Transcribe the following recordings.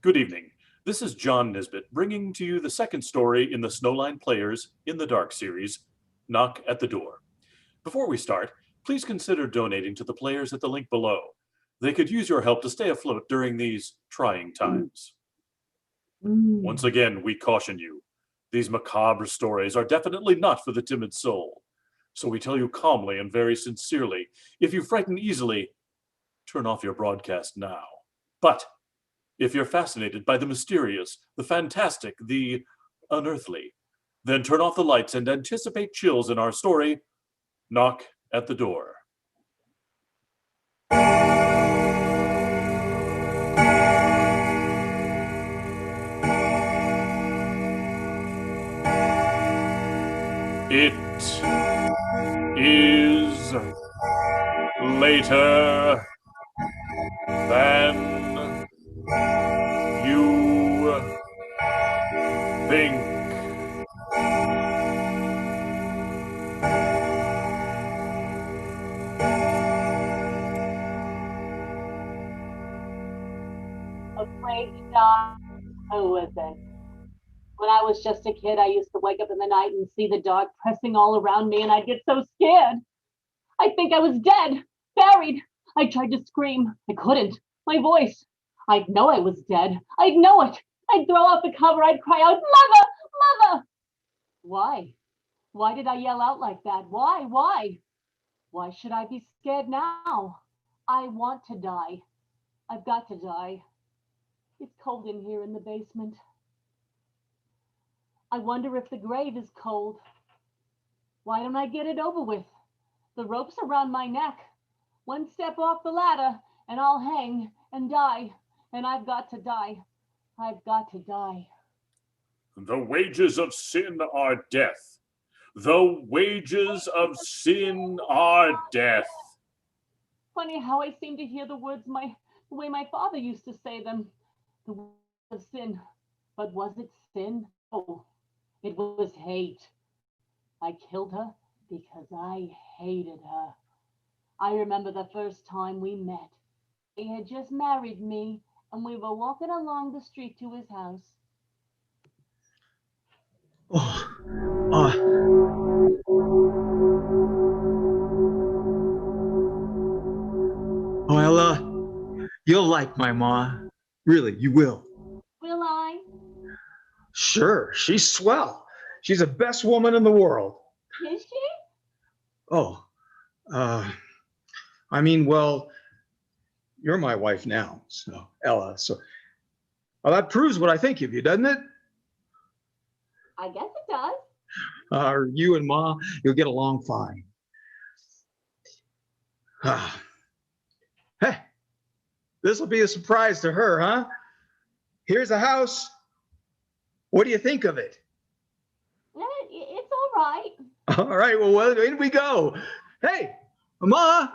Good evening. This is John Nisbet bringing to you the second story in the Snowline Players in the Dark series, Knock at the Door. Before we start, please consider donating to the players at the link below. They could use your help to stay afloat during these trying times. Once again, we caution you. These macabre stories are definitely not for the timid soul. So we tell you calmly and very sincerely, if you frighten easily, turn off your broadcast now. But if you're fascinated by the mysterious, the fantastic, the unearthly, then turn off the lights and anticipate chills in our story, Knock at the Door. It is later than you think. Afraid to die? Who isn't? When I was just a kid, I used to wake up in the night and see the dark pressing all around me, and I'd get so scared. I'd think I was dead, buried. I tried to scream. I couldn't. My voice. I'd know I was dead. I'd know it. I'd throw out the cover. I'd cry out, "Mother! Mother!" Why? Why did I yell out like that? Why? Why should I be scared now? I want to die. I've got to die. It's cold in here in the basement. I wonder if the grave is cold. Why don't I get it over with? The rope's around my neck. One step off the ladder and I'll hang and die. And I've got to die. I've got to die. The wages of sin are death. The wages of sin are death. Funny how I seem to hear the words the way my father used to say them. The words of sin. But was it sin? Oh, it was hate. I killed her because I hated her. I remember the first time we met. He had just married me, and we were walking along the street to his house. Well, you'll like my ma. Really, you will. Will I? Sure, she's swell. She's the best woman in the world. Is she? Oh, well, you're my wife now, so Ella. So, well, that proves what I think of you, doesn't it? I guess it does. You and Ma, you'll get along fine. Hey, this will be a surprise to her, huh? Here's a house. What do you think of it? It's all right. All right, well, in we go. Hey, Ma.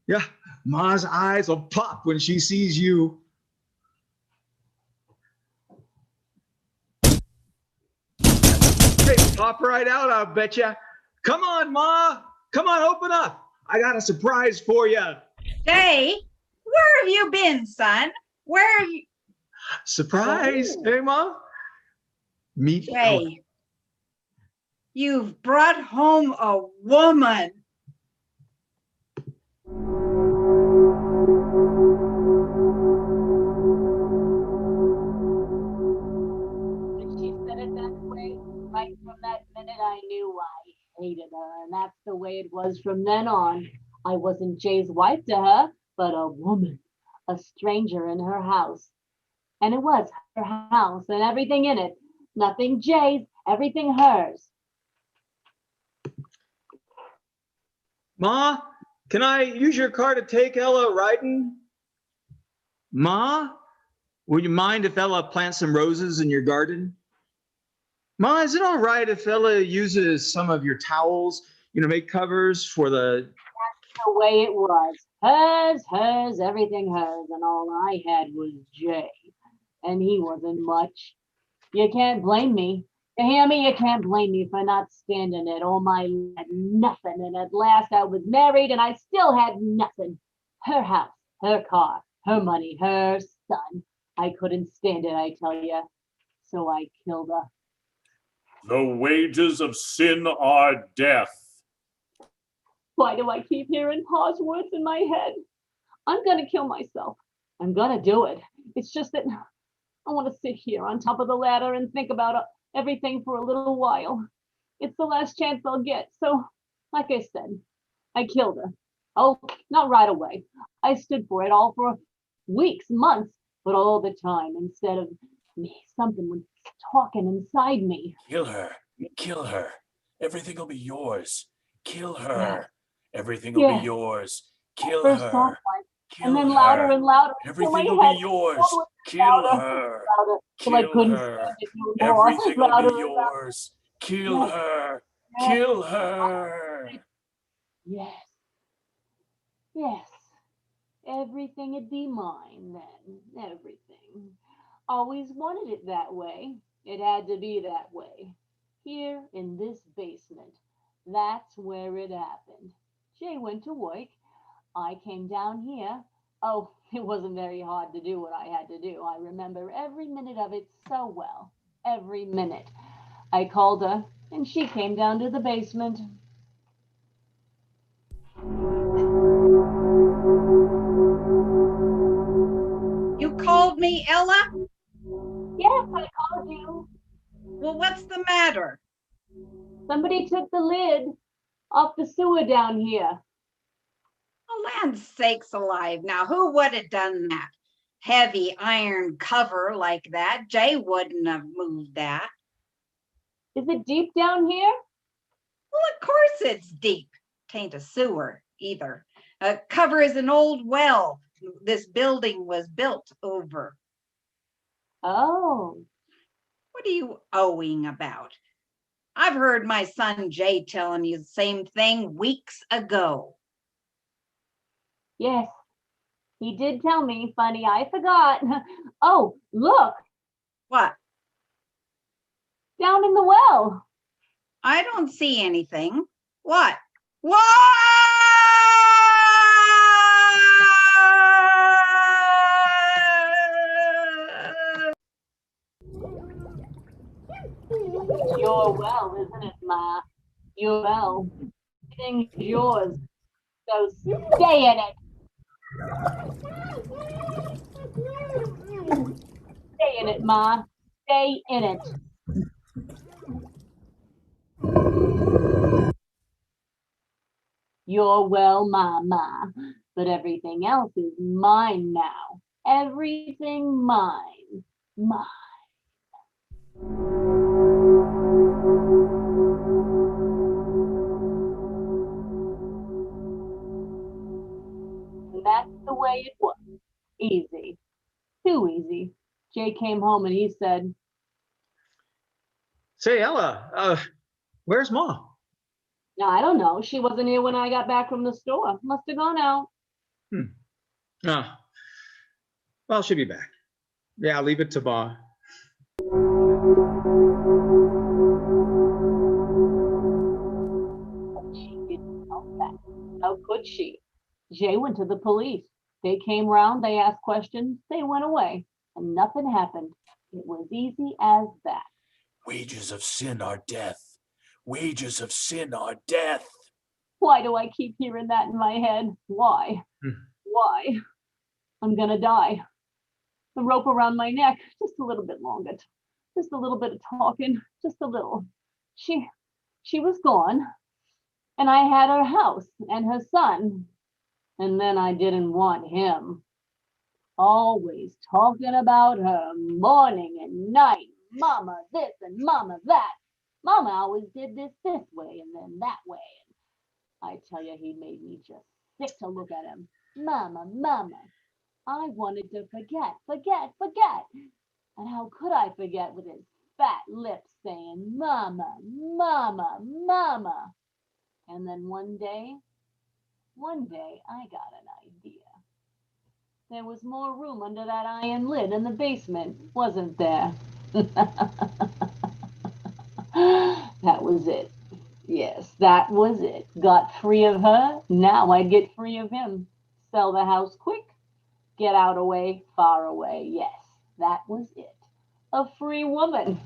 Yeah, Ma's eyes will pop when she sees you. Hey, pop right out, I'll bet ya. Come on, Ma. Come on, open up. I got a surprise for you. Jay, where have you been, son? Where have you? Surprise. Oh. Hey, Ma. Meet Jay. You've brought home a woman. When she said it that way, right from that minute, I knew I hated her. And that's the way it was from then on. I wasn't Jay's wife to her, but a woman, a stranger in her house. And it was her house and everything in it. Nothing Jay's, everything hers. Ma, can I use your car to take Ella riding? Ma, would you mind if Ella plants some roses in your garden? Ma, is it all right if Ella uses some of your towels, make covers for the... That's the way it was. Hers, everything hers, and all I had was Jay. And he wasn't much. You can't blame me. You hear me? You can't blame me for not standing it. All my life had nothing. And at last I was married and I still had nothing. Her house, her car, her money, her son. I couldn't stand it, I tell you. So I killed her. The wages of sin are death. Why do I keep hearing Pa's words in my head? I'm gonna kill myself. I'm gonna do it. It's just that I want to sit here on top of the ladder and think about everything for a little while. It's the last chance I'll get. So, like I said, I killed her. Oh, not right away. I stood for it all for weeks, months, but all the time, instead of me, something was talking inside me. Kill her. Kill her. Everything will be yours. Kill her. Everything will be Yeah. yours. Kill First her. soft, Kill and then her. louder and louder. Everything until will my be head yours. was Kill louder, her. louder, till I Kill couldn't her. stand it no more. Everything will Louder be and louder. yours. Kill Yes. her. Yes. Kill her. Yes. Yes. Everything'd be mine then. Everything. Always wanted it that way. It had to be that way. Here in this basement. That's where it happened. Jay went to work. I came down here. Oh, it wasn't very hard to do what I had to do. I remember every minute of it so well. Every minute. I called her, and she came down to the basement. You called me, Ella? Yes, I called you. Well, what's the matter? Somebody took the lid off the sewer down here. Oh, land's sakes alive. Now, who would have done that? Heavy iron cover like that. Jay wouldn't have moved that. Is it deep down here? Well, of course it's deep. Tain't a sewer either. Cover is an old well this building was built over. Oh, What are you owing about? I've heard my son Jay telling you the same thing weeks ago. yes. He did tell me. Funny, I forgot. Oh, look, What? down in the well. I don't see anything. What? What? It's your well, isn't it, Ma? Your well. Everything's yours. So stay in it. Stay in it, Ma. Stay in it. You're well, Ma, but everything else is mine now. Everything mine. Mine. And that's the way it was. Easy. Too easy. Jay came home and he said, Say, Ella, where's Ma? "No, I don't know. She wasn't here when I got back from the store. Must have gone out." Ah, well, she'll be back. Yeah, I'll leave it to Ma. But she didn't know that. How could she? Jay went to the police. They came round, they asked questions, they went away, and nothing happened. It was easy as that. Wages of sin are death. Wages of sin are death. Why do I keep hearing that in my head? Why? Why? I'm gonna die. The rope around my neck, just a little bit longer. Just a little bit of talking, just a little. She was gone, and I had her house and her son, and then I didn't want him. Always talking about her morning and night. Mama this and mama that. Mama always did this way and then that way. I tell you, he made me just sick to look at him. Mama. I wanted to forget. And how could I forget with his fat lips saying, Mama. And then one day I got an idea. There was more room under that iron lid in the basement, wasn't there? That was it. Yes, that was it. Got free of her, now I'd get free of him. Sell the house quick, get out away, far away. Yes, that was it. A free woman.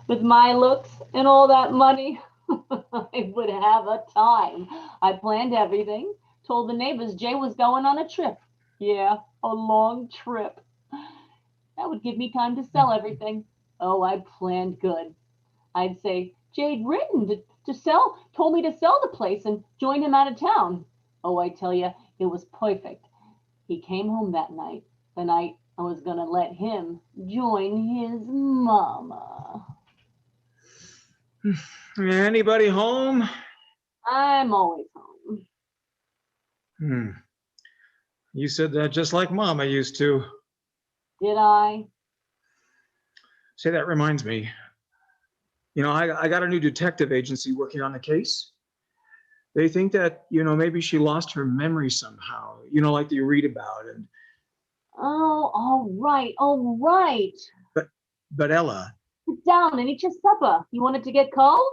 With my looks and all that money, I would have a time. I planned everything, told the neighbors Jay was going on a trip. Yeah, a long trip. That would give me time to sell everything. Oh, I planned good. I'd say, Jade written to sell, told me to sell the place and join him out of town. Oh, I tell you, it was perfect. He came home that night, the night I was going to let him join his mama. Anybody home? I'm always home. You said that just like Mama used to. Did I? Say, that reminds me. You know, I got a new detective agency working on the case. They think that, maybe she lost her memory somehow, like you read about. And Oh, all right, all right. But Ella. Sit down and eat your supper. You want it to get cold?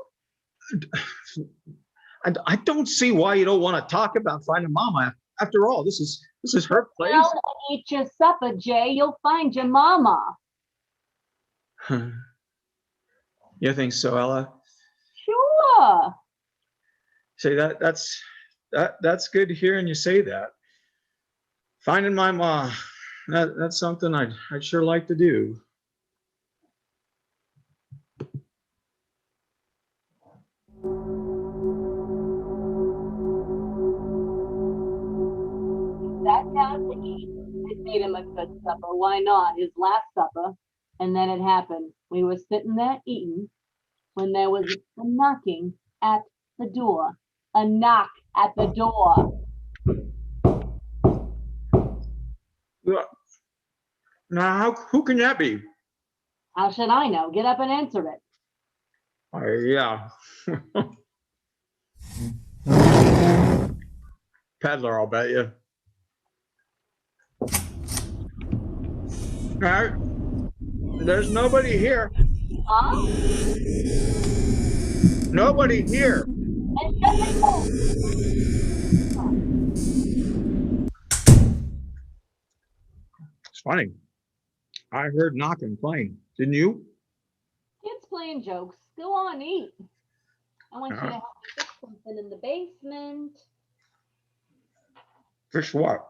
I don't see why you don't want to talk about finding Mama. After all, this is her place. Sit down and eat your supper, Jay. You'll find your mama. You think so, Ella? Sure. Say, that's good hearing you say that. Finding my ma, that's something I'd sure like to do. Sat down to eat. It made him a good supper. Why not? His last supper. And then it happened. We were sitting there eating when there was a knocking at the door. A knock at the door. Now, who can that be? How should I know? Get up and answer it. Yeah. Peddler, I'll bet you. All right. There's nobody here. Huh? Nobody here. And shut the door. It's funny. I heard knocking playing. Didn't you? Kids playing jokes. Go on, eat. I want you to help me fix something in the basement. Fish what?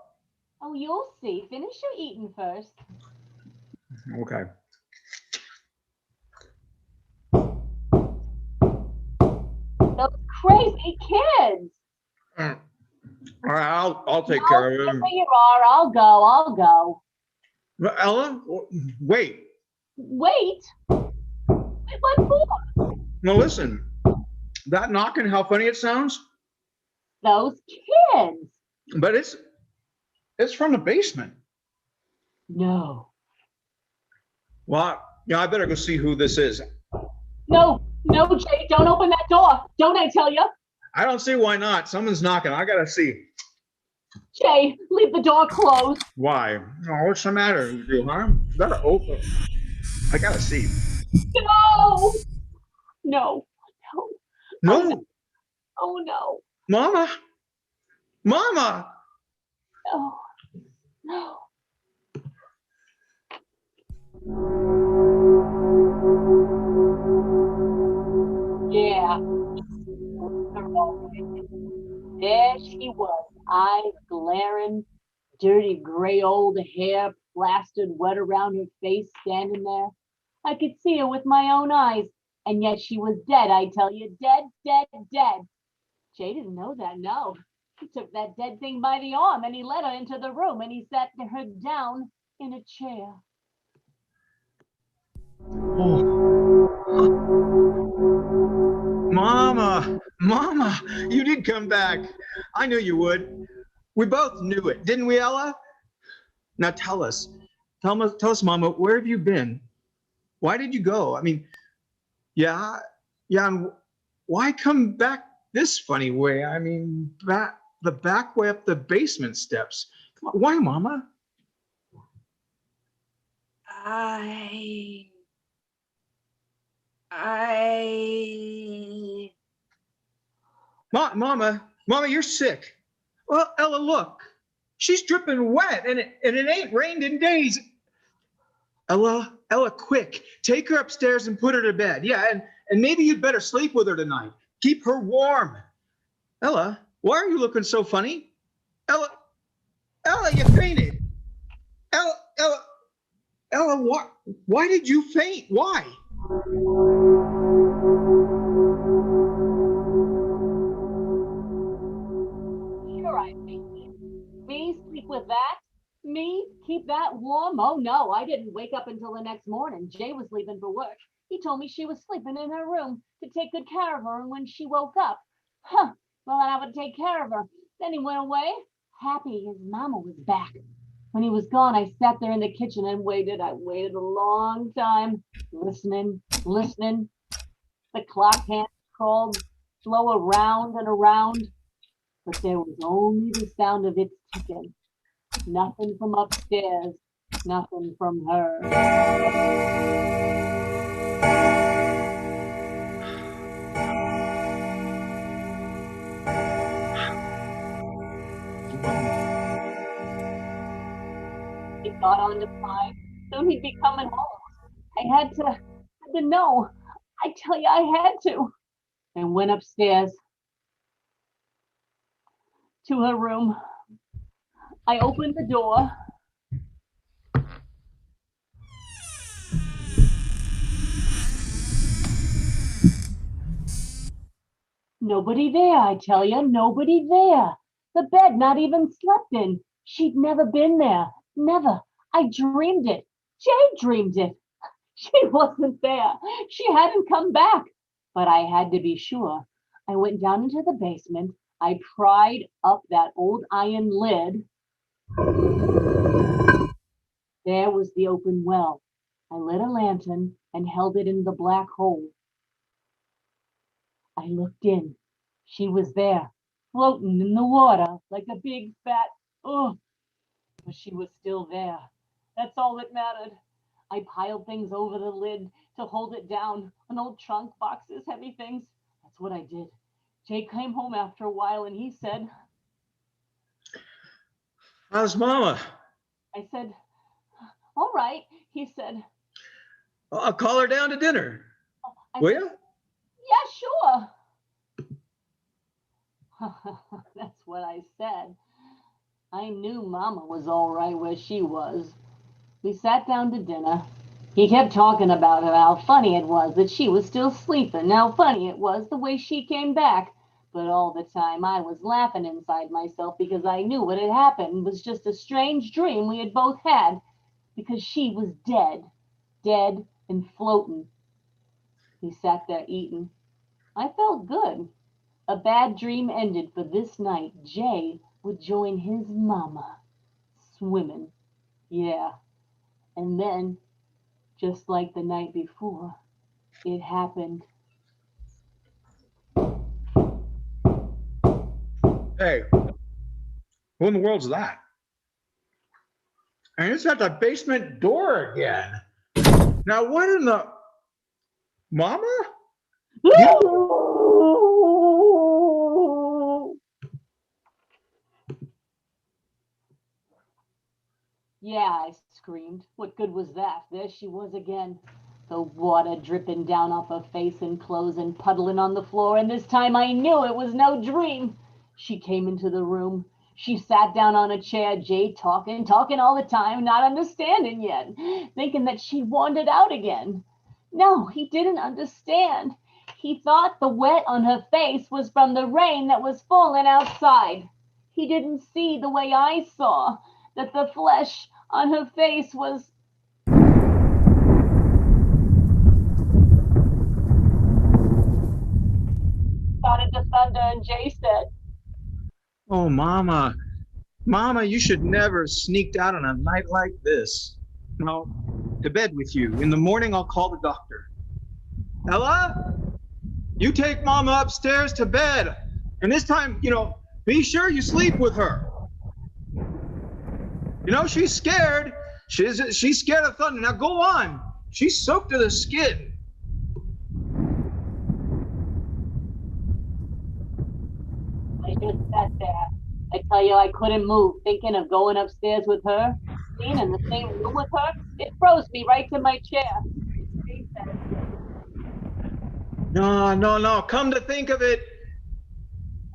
Oh, you'll see. Finish your eating first. Okay. Those crazy kids. All right, I'll take care of him. There you are. I'll go. Ella, wait. Wait? What for? Now listen. That knocking, how funny it sounds. Those kids. But it's from the basement. No. Well, I better go see who this is. No, Jay, don't open that door. Don't I tell you? I don't see why not. Someone's knocking. I gotta see. Jay, leave the door closed. Why? Oh, what's the matter with you, huh? You gotta open. I gotta see. No. No. Oh, no. Mama. No. Yeah. There she was, eyes glaring, dirty gray old hair plastered wet around her face, standing there. I could see her with my own eyes, and yet she was dead, I tell you, dead. Jay didn't know that, no. He took that dead thing by the arm and he led her into the room and he sat her down in a chair. Mama, you did come back. I knew you would. We both knew it, didn't we, Ella? Now tell us, Mama, where have you been? Why did you go? I mean, yeah, and why come back this funny way? I mean, the back way up the basement steps. Come on, why, Mama? Mama, you're sick. Well, Ella, look, she's dripping wet, and it ain't rained in days. Ella, quick, take her upstairs and put her to bed. Yeah, and maybe you'd better sleep with her tonight. Keep her warm. Ella, why are you looking so funny? Ella, you fainted. Ella, why did you faint? Why? Sure, I fainted. Me sleep with that? Me keep that warm? Oh no, I didn't wake up until the next morning. Jay was leaving for work. He told me she was sleeping in her room to take good care of her, and when she woke up, well, then I would take care of her. Then he went away, happy his mama was back. When he was gone, I sat there in the kitchen and waited. I waited a long time, listening. The clock hand crawled slow around and around, but there was only the sound of its ticking. Nothing from upstairs, nothing from her. He got on to fine. Soon he'd be coming home. I had to know. I tell you, I had to. And went upstairs to her room. I opened the door. Nobody there, I tell you, nobody there. The bed not even slept in. She'd never been there, never. I dreamed it. Jay dreamed it. She wasn't there. She hadn't come back. But I had to be sure. I went down into the basement. I pried up that old iron lid. There was the open well. I lit a lantern and held it in the black hole. I looked in. She was there, floating in the water like a big fat, but she was still there. That's all that mattered. I piled things over the lid to hold it down, an old trunk, boxes, heavy things. That's what I did. Jay came home after a while and he said, "How's Mama?" I said, "All right." He said, "I'll call her down to dinner. Will you?" "Yeah, sure." That's what I said. I knew Mama was all right where she was. We sat down to dinner. He kept talking about her, how funny it was that she was still sleeping, how funny it was the way she came back. But all the time I was laughing inside myself because I knew what had happened was just a strange dream we had both had, because she was dead and floating. He sat there eating. I felt good. A bad dream ended, for this night Jay would join his mama swimming. Yeah. And then, just like the night before, it happened. Hey, who in the world's that? And it's at the basement door again. Now, what in the... Mama? Yeah, I screamed. What good was that? There she was again. The water dripping down off her face and clothes and puddling on the floor, and this time I knew it was no dream. She came into the room. She sat down on a chair, Jay talking all the time, not understanding yet, thinking that she wandered out again. No, he didn't understand. He thought the wet on her face was from the rain that was falling outside. He didn't see the way I saw, that the flesh on her face was... Started to thunder, and Jay said, "Oh, Mama. Mama, you should never have sneaked out on a night like this. No, to bed with you. In the morning, I'll call the doctor. Ella, you take Mama upstairs to bed. And this time, be sure you sleep with her. She's scared. She's scared of thunder. Now go on. She's soaked to the skin." I just sat there. I tell you, I couldn't move, thinking of going upstairs with her. being in the same room with her, it froze me right to my chair. Jay said, No. Come to think of it,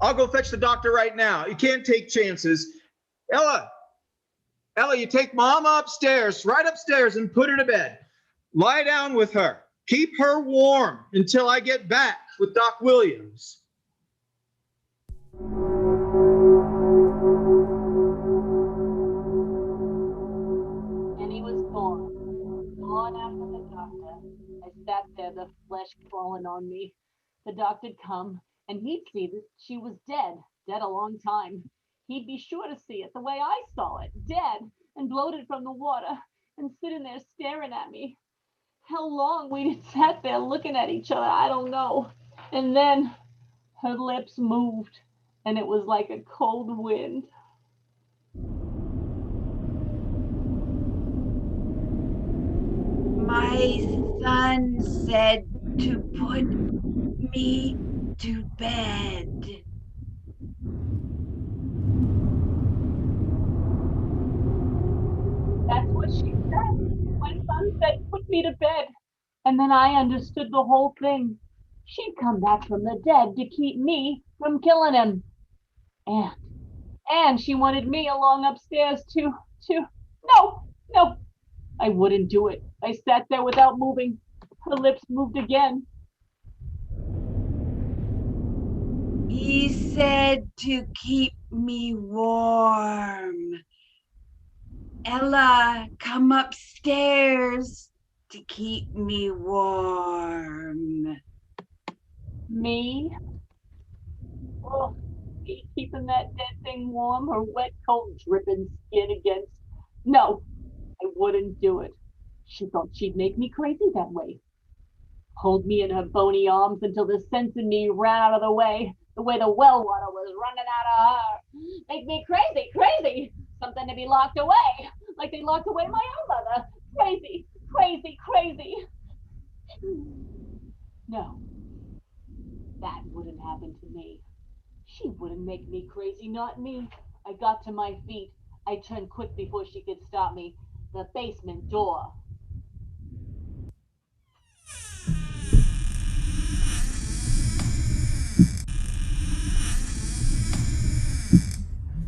I'll go fetch the doctor right now. You can't take chances. Ella, you take Mama upstairs, right upstairs, and put her to bed. Lie down with her. Keep her warm until I get back with Doc Williams. and he was gone. Gone after the doctor. I sat there, the flesh crawling on me. The doctor'd come, and he'd see that she was dead a long time. He'd be sure to see it the way I saw it, dead and bloated from the water, and sitting there staring at me. How long we'd sat there looking at each other, I don't know. And then her lips moved, and it was like a cold wind. My son said to put me to bed. That's what she said. My son said, put me to bed. And then I understood the whole thing. She'd come back from the dead to keep me from killing him. And she wanted me along upstairs to no, I wouldn't do it. I sat there without moving. Her lips moved again. He said to keep me warm. Ella, come upstairs to keep me warm. Me? Oh, me keeping that dead thing warm, her wet coat dripping skin against. No, I wouldn't do it. She thought she'd make me crazy that way. Hold me in her bony arms until the sense in me ran out of the way the well water was running out of her. Make me crazy. Something to be locked away, like they locked away my own mother. Crazy. No, that wouldn't happen to me. She wouldn't make me crazy, not me. I got to my feet. I turned quick before she could stop me. The basement door.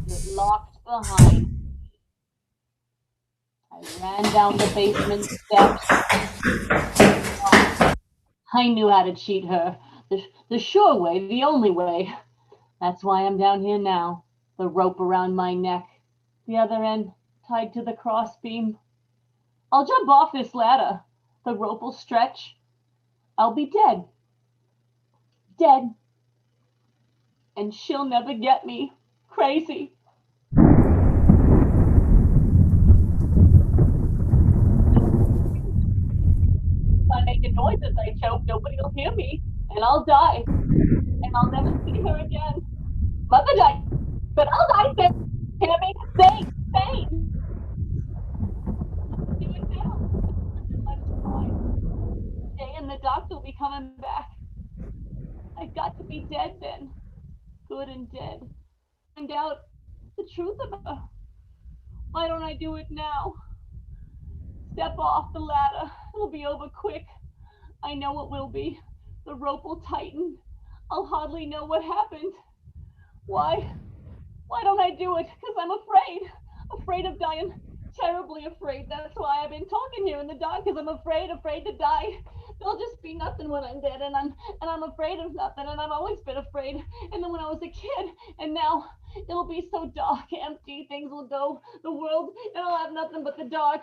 It locked behind me. I ran down the basement steps. I knew how to cheat her. The sure way, the only way. That's why I'm down here now. The rope around my neck. The other end tied to the crossbeam. I'll jump off this ladder. The rope will stretch. I'll be dead. Dead. And she'll never get me. Crazy. If I make a noise as I choke, nobody will hear me, and I'll die. And I'll never see her again. Mother died, but I'll die sane. Hear me? Sane. Do it now. Nothing left to hide. Jay and the doctor will be coming back. I've got to be dead then. Good and dead. Find out the truth about her. Why don't I do it now? Step off the ladder. It'll be over quick. I know it will be. The rope will tighten. I'll hardly know what happened. Why don't I do it? Because I'm afraid of dying, terribly afraid. That's why I've been talking here in the dark, because I'm afraid to die. There'll just be nothing when I'm dead, and I'm afraid of nothing, and I've always been afraid. And then when I was a kid, and now it'll be so dark, empty, things will go, the world, and I'll have nothing but the dark.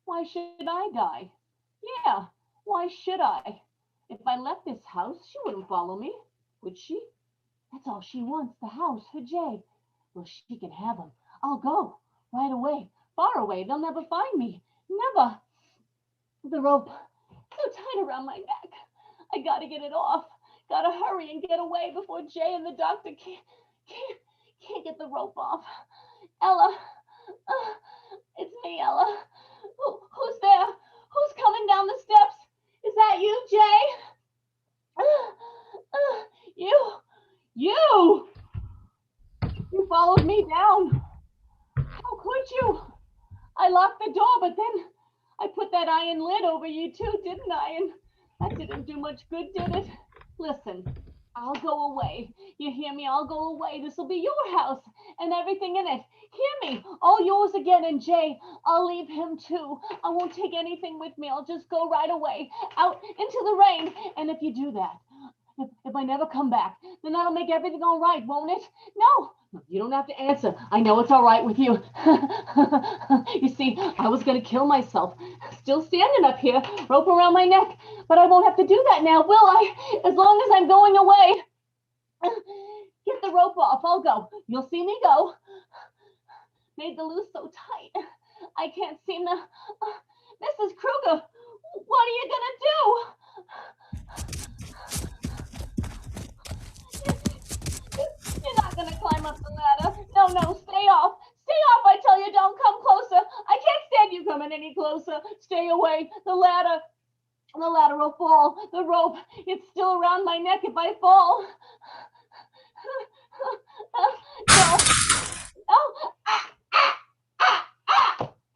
Why should I die? Yeah, why should I? If I left this house, she wouldn't follow me, would she? That's all she wants, the house for Jay. Well, she can have him. I'll go right away, far away. They'll never find me. Never. The rope so tight around my neck. I gotta get it off. Gotta hurry and get away before Jay and the doctor can't get the rope off. Ella, it's me, Ella. Who's there? Who's coming down the steps? Is that you, Jay? You followed me down. told you. I locked the door, but then I put that iron lid over you too, didn't I? And that didn't do much good, did it? Listen, I'll go away. You hear me? I'll go away. This will be your house and everything in it. Hear me? All yours again. And Jay, I'll leave him too. I won't take anything with me. I'll just go right away out into the rain. And if you do that, if I never come back, then that'll make everything all right, won't it? No, you don't have to answer. I know it's all right with you. You see, I was going to kill myself. Still standing up here, rope around my neck. But I won't have to do that now, will I? As long as I'm going away. Get the rope off. I'll go. You'll see me go. Made the noose so tight. I can't seem to... Mrs. Kruger, what are you going to do? You're not going to climb up the ladder. No, stay off. Stay off, I tell you. Don't come closer. I can't stand you coming any closer. Stay away. The ladder will fall. The rope, it's still around my neck if I fall.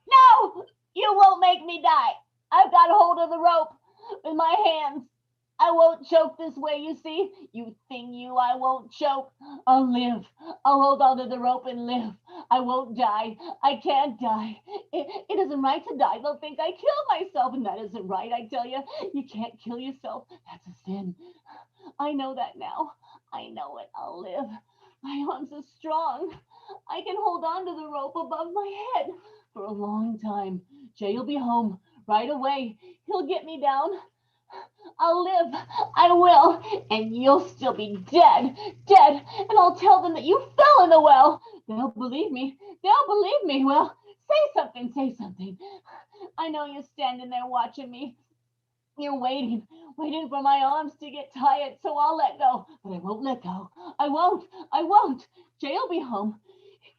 No, you won't make me die. I've got hold of the rope with my hands. I won't choke this way, you see. You thing, you, I won't choke. I'll live. I'll hold on to the rope and live. I won't die. I can't die. It isn't right to die. They'll think I killed myself, and that isn't right, I tell you. You can't kill yourself. That's a sin. I know that now. I know it. I'll live. My arms are strong. I can hold on to the rope above my head for a long time. Jay will be home right away. He'll get me down. I'll live, I will, and you'll still be dead, and I'll tell them that you fell in the well. They'll believe me. Well, say something. I know you're standing there watching me. You're waiting for my arms to get tired, so I'll let go, but I won't let go. I won't. Jay'll be home.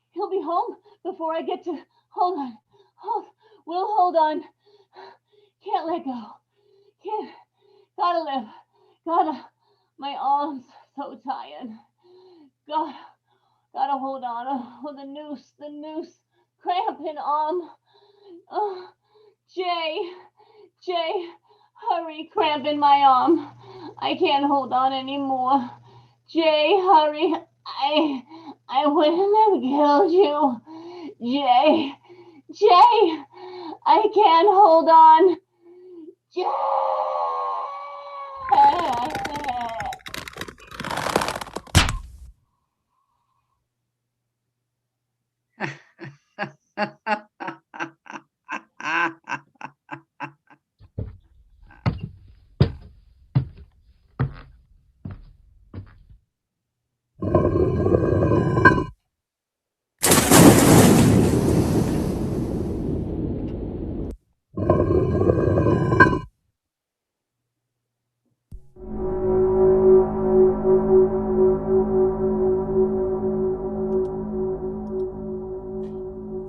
He'll be home before I get to, we'll hold on. Can't let go. Can't. Gotta live. My arms so tired. Gotta hold on. Oh, the noose. Cramping arm. Oh, Jay, hurry, cramping my arm. I can't hold on anymore. Jay, hurry. I wouldn't have killed you. Jay, I can't hold on. Jay.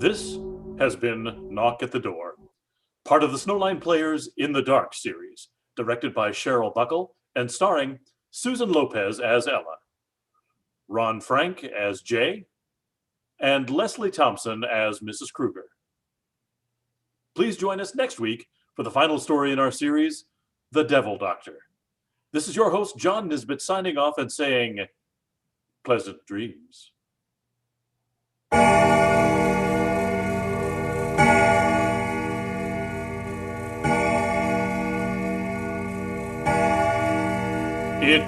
This has been Knock at the Door, part of the Snowline Players in the Dark series, directed by Cheryl Buckle and starring Susan Lopez as Ella, Ron Frank as Jay, and Leslie Thompson as Mrs. Kruger. Please join us next week for the final story in our series, The Devil Doctor. This is your host, John Nisbet, signing off and saying, pleasant dreams. It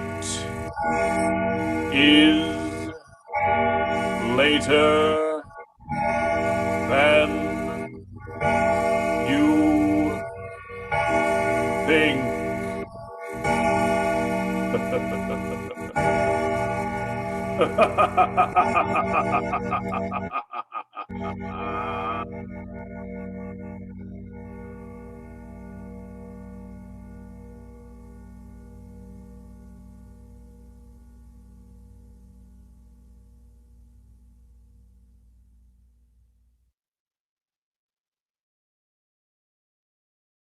is later than you think.